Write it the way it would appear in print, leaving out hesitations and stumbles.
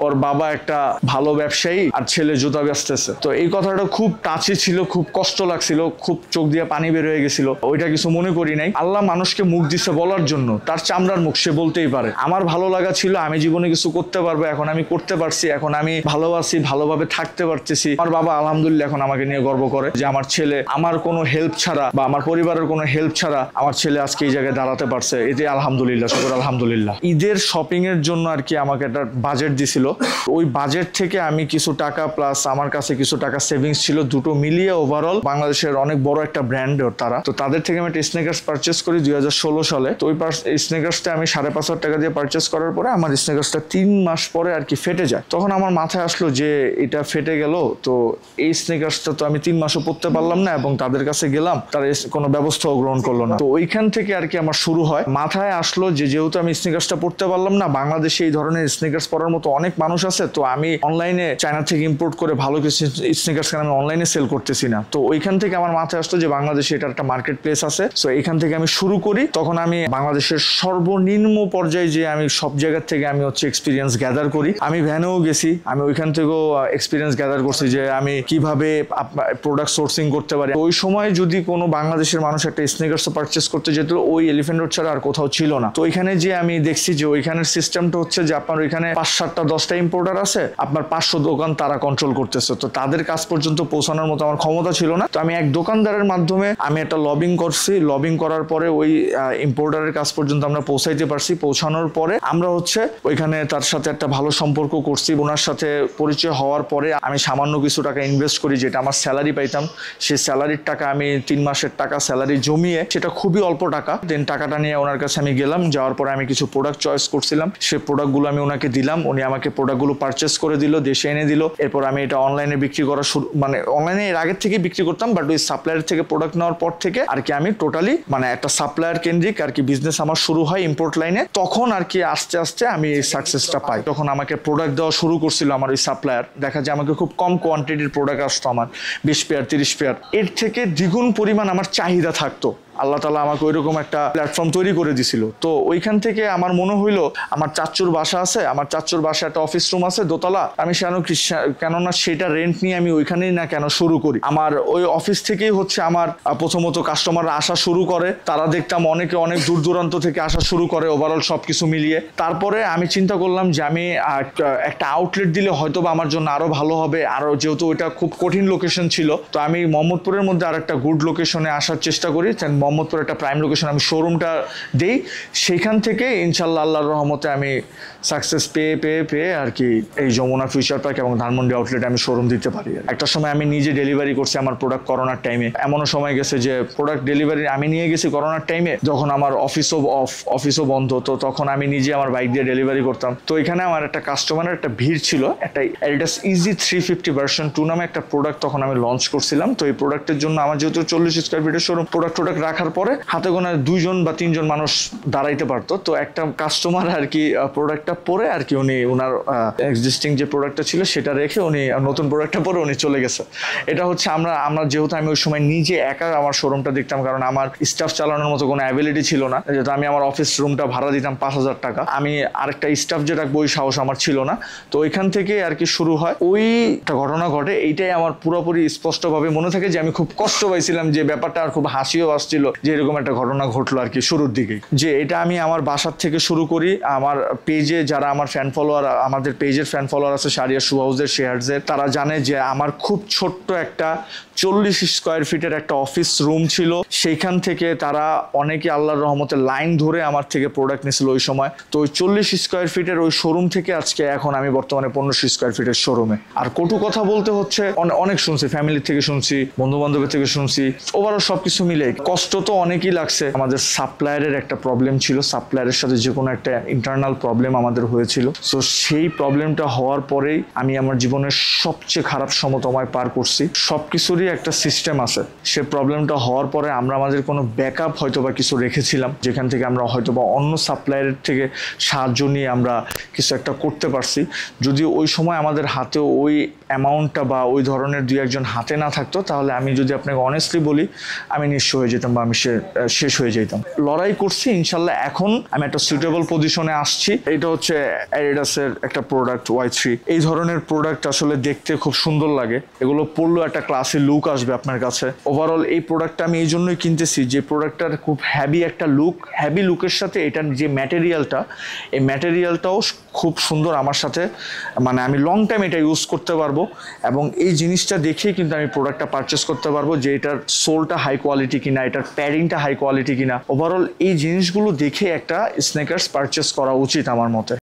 ওর বাবা একটা ভালো ব্যবসায়ী আর ছেলে জুতা বেচতেছে। তো এই কথাটা খুব টাচি ছিল, খুব কষ্ট লাগছিল, খুব চোখ দিয়ে পানি বের হয়ে গেছিল। ওইটা কিছু মনে করি নাই। আল্লাহ মানুষকে মুখ দিছে বলার জন্য, তার চামড়ার মুখ, সে বলতেই পারে। আমার ভালো লাগা ছিল আমি জীবনে কিছু করতে পারবো, এখন আমি করতে পারছি, এখন আমি ভালোবাসি, ভালোভাবে থাকতে পারতেছি। আমার বাবা আলহামদুলিল্লাহ এখন আমাকে নিয়ে গর্ব করে যে আমার ছেলে, আমার কোনো হেল্প ছাড়া বা আমার পরিবারের কোনো হেল্প ছাড়া আমার ছেলে আজকে এই জায়গায় দাঁড়াতে পারছে। এতে আলহামদুলিল্লাহ, শুকর আলহামদুলিল্লাহ। ঈদের শপিং এর জন্য আর কি আমাকে একটা বাজেট দিছিল। ওই বাজেট থেকে আমি কিছু টাকা প্লাস আমার কাছে কিছু টাকা সেভিংস ছিল, দুটো মিলিয়ে ওভারঅল বাংলাদেশের অনেক বড় একটা ব্র্যান্ড তারা। তো তাদের থেকে আমি একটা স্নেকার্স পারচেস করি 2016 সালে। তো ওই স্নেকার্সটা আমি 5,500 টাকা দিয়ে পারচেস করার পরে আমার স্নেকার্সটা 3 মাস পরে আর কি ফেটে যায়। তখন আমার মাথায় আসলো যে এটা ফেটে গেল, তো এই স্নেকার্সটা তো আমি 3 মাসও পরতে পারলাম না, এবং তাদের কাছে গেলাম, তারা কোনো ব্যবস্থাও গ্রহণ করলো না। তো ওইখান থেকে আর কি আমার শুরু হয়। মাথায় আসলো যে যেহেতু আমি স্নেকার্সটা পরতে পারলাম না, বাংলাদেশে এই ধরনের স্নেকার্স পরার মতো অনেক মানুষ আছে, তো আমি অনলাইনে চায়না থেকে ইম্পোর্ট করে ভালো কিছু স্নেকার্স আমি অনলাইনে সেল করতেছি না। তো ওইখান থেকে আমার মাথায় আসলো যে বাংলাদেশে এটার একটা মার্কেট প্লেস আছে। সো এখান থেকে আমি শুরু করি। তখন আমি বাংলাদেশের সর্বনিম্ন পর্যায়ে যে আমি সব জায়গা থেকে আমি এক্সপিরিয়েন্স গ্যাদার করি। আমি ভ্যানেও গেছি, আমি ওইখান থেকেও এক্সপিরিয়েন্স গ্যাদার করছি যে আমি কিভাবে প্রোডাক্ট সোর্সিং করতে পারি। ওই সময় যদি কোনো বাংলাদেশের মানুষ একটা স্নেকার্স পারচেস করতে যেত, ওই এলিফ্যান্ট রোড ছাড়া আর কোথাও ছিল না। তো ওইখানে যে আমি দেখছি যে ওইখানের সিস্টেমটা হচ্ছে যে আপনার ওইখানে 5-7টা 10টা ইম্পোর্টার আছে, আপনার 500 দোকান তারা কন্ট্রোল করতেছে। তো তাদের কাছ পর্যন্ত পৌঁছানোর মতো আমার ক্ষমতা ছিল না। তো আমি এক দোকানদারের মাধ্যমে আমি একটা লবিং করছি। লবিং করার পরে ওই ইম্পোর্টারের কাছ পর্যন্ত আমরা পৌঁছাইতে পারছি। পৌঁছানোর পরে আমরা ওইখানে তার সাথে একটা ভালো সম্পর্ক করছি। ওনার সাথে পরিচয় হওয়ার পরে আমি সামান্য কিছু টাকা ইনভেস্ট করি, যেটা আমার স্যালারি পাইতাম। সেই স্যালারির টাকা আমি 3 মাসের টাকা স্যালারি জমিয়ে, সেটা খুবই অল্প টাকা, দেন টাকাটা নিয়ে ওনার কাছে আমি গেলাম। যাওয়ার পরে আমি কিছু প্রোডাক্ট চয়েস করছিলাম, সেই প্রোডাক্টগুলো আমি ওনাকে দিলাম। উনি আমাকে প্রোডাক্টগুলো পারচেস করে দিল, দেশে এনে দিল। এরপর আমি এটা অনলাইনে বিক্রি করা শুরু, মানে অনলাইনে এর আগের থেকে বিক্রি করতাম, বাট ওই সাপ্লায়ার থেকে প্রোডাক্ট নেওয়ার পর থেকে আর কি আমি টোটালি মানে একটা সাপ্লায়ার কেন্দ্রিক আর কি বিজনেস আমার শুরু হয় ইম্পোর্ট লাইনে। তখন আর কি আস্তে আস্তে আমি এই সাকসেসটা পাই। তখন আমাকে প্রোডাক্ট দেওয়া শুরু করছিল আমার ওই সাপ্লায়ার। দেখা যায় আমাকে খুব কম কোয়ান্টিটির প্রোডাক্ট আসতো, আমার 20 পেয়ার 30 পেয়ার। এর থেকে দ্বিগুণ পরিমাণ আমার চাহিদা থাকতো। আল্লাহ তাআলা আমাকে ওইরকম একটা প্ল্যাটফর্ম তৈরি করে দিছিল। তো ওইখান থেকে আমার মনে হইলো আমার চাচ্চুর বাসা আছে, আমার চাচ্চুর বাসা একটা অফিস রুম আছে দোতলা, আমি কেননা সেটা রেন্ট নিয়ে আমি ওইখানেই না কেন শুরু করি। আমার ওই অফিস থেকেই আমার প্রথমত কাস্টমাররা আসা শুরু করে। তারা দেখতাম অনেকে অনেক দূর দূরান্ত থেকে আসা শুরু করে, ওভারঅল সবকিছু মিলিয়ে। তারপরে আমি চিন্তা করলাম যে আমি একটা আউটলেট দিলে হয়তো বা আমার জন্য আরো ভালো হবে। আরো যেহেতু ওইটা খুব কঠিন লোকেশন ছিল, তো আমি মোহাম্মদপুরের মধ্যে আর একটা গুড লোকেশনে আসার চেষ্টা করি। মোহাম্মদপুর একটা প্রাইম লোকেশন আমি শোরুমটা দেই। সেইখান থেকে ইনশাল্লাহ আল্লাহর রহমতে আমি সাকসেস পেয়ে আর কি এই যমুনা ফিউচার পার্ক এবং ধানমন্ডি আউটলেটে আমি শোরুম দিতে পারি। একটা সময় আমি নিজে ডেলিভারি করছি আমার প্রোডাক্ট করোনার টাইমে। এমনও সময় গেছে যে প্রোডাক্ট ডেলিভারি আমি নিয়ে গেছি করোনার টাইমে, যখন আমার অফিসও বন্ধ। তো তখন আমি নিজে আমার বাইক দিয়ে ডেলিভারি করতাম। তো এখানে আমার একটা কাস্টমারের একটা ভিড় ছিল। একটা অ্যাডিডাস ইজি 350 ভার্সন 2 নামে একটা প্রোডাক্ট তখন আমি লঞ্চ করছিলাম। তো এই প্রোডাক্টের জন্য আমার যেহেতু 40 স্কয়ার ফিটের শোরুম, প্রোডাক্ট রাখার পরে হাতে গোনা 2 জন বা 3 জন মানুষ দাঁড়াইতে পারতো। তো একটা কাস্টমার আর কি প্রোডাক্টটা পরে আর কি উনি ওনার এক্সিস্টিং যে প্রোডাক্টটা ছিল সেটা রেখে উনি নতুন প্রোডাক্টটা পরে উনি চলে গেছে। এটা আমরা যেহেতু আমি ওই সময় নিজে একা আমার শোরুমটা দেখতাম, কারণ আমার স্টাফ চালানোর মতো কোনো অ্যাবিলিটি ছিল না। যেহেতু আমি আমার অফিস রুমটা ভাড়া দিতাম 5,000 টাকা, আমি আরেকটা স্টাফ যে রাখবো ওই সাহস আমার ছিল না। তো ওইখান থেকে আর কি শুরু হয়। ওই একটা ঘটনা ঘটে, এইটাই আমার পুরোপুরি স্পষ্টভাবে মনে থাকে যে আমি খুব কষ্ট পাইছিলাম, যে ব্যাপারটা আর খুব হাসিও আসছিল যে এরকম একটা ঘটনা ঘটলো আর কি শুরুর দিকে। যে এটা আমি আমার বাসার থেকে শুরু করি। আমার পেজে যারা আমার ফ্যান ফলোয়ার, আমাদের পেজের ফ্যান ফলোয়ার আছে শারিয়া শু হাউসের, শেয়ারসের, তারা জানে যে আমার খুব ছোট্ট একটা 40 স্কয়ার ফিটের একটা অফিস রুম ছিল। সেইখান থেকে তারা অনেকে আল্লাহর রহমতে লাইন ধরে আমার থেকে প্রোডাক্ট নিয়েছিল ওই সময়। তো ওই 40 স্কয়ার ফিটের ওই শোরুম থেকে আজকে এখন আমি বর্তমানে 1500 স্কয়ার ফিটের শোরুমে। আর কটু কথা বলতে হচ্ছে অনেক শুনছি, ফ্যামিলি থেকে শুনছি, বন্ধু বান্ধবের থেকে শুনছি, ওভারঅল সবকিছু মিলে কষ্ট তো অনেকই লাগছে। আমাদের সাপ্লায়ারের একটা প্রবলেম ছিল, সাপ্লায়ারের সাথে যে কোনো একটা ইন্টারনাল প্রবলেম আমাদের হয়েছিল। সো সেই প্রবলেমটা হওয়ার পরেই আমি আমার জীবনের সবচেয়ে খারাপ সময় পার করছি। সবকিছুরই একটা সিস্টেম আছে। সে প্রবলেমটা হওয়ার পরে আমরা আমাদের কোনো ব্যাকআপ হয়তো বা কিছু রেখেছিলাম, যেখান থেকে আমরা হয়তো বা অন্য সাপ্লায়ারের থেকে সাহায্য নিয়ে আমরা কিছু একটা করতে পারছি। যদিও ওই সময় আমাদের হাতে ওই অ্যামাউন্টটা বা ওই ধরনের 2-1 জন হাতে না থাকতো, তাহলে আমি যদি আপনাকে অনেস্টলি বলি আমি নিঃস্ব হয়ে যেতাম বা আমি শেষ হয়ে যেতাম। লড়াই করছি, ইনশাল্লাহ এখন আমি একটা সুইটেবল পজিশনে আসছি। এটা হচ্ছে অ্যাডিডাসের একটা প্রোডাক্ট Y3। এই ধরনের প্রোডাক্ট আসলে দেখতে খুব সুন্দর লাগে, এগুলো পরলেও একটা ক্লাসি লুক আসবে আপনার কাছে। ওভারঅল এই প্রোডাক্টটা আমি এই জন্যই কিনতেছি যে প্রোডাক্টটার খুব হ্যাভি একটা লুক, হ্যাভি লুকের সাথে এটার যে ম্যাটেরিয়ালটা, এই ম্যাটেরিয়ালটাও খুব সুন্দর আমার সাথে, মানে আমি লং টাইম এটা ইউজ করতে পারবো। এবং এই জিনিসটা দেখেই কিন্তু আমি প্রোডাক্টটা পারচেস করতে পারবো যে এটার সোলটা হাই কোয়ালিটি কিনা, এটার প্যাডিংটা হাই কোয়ালিটি কিনা। ওভারঅল এই জিনিসগুলো দেখে একটা স্নেকার্স পারচেস করা উচিত আমার মতে।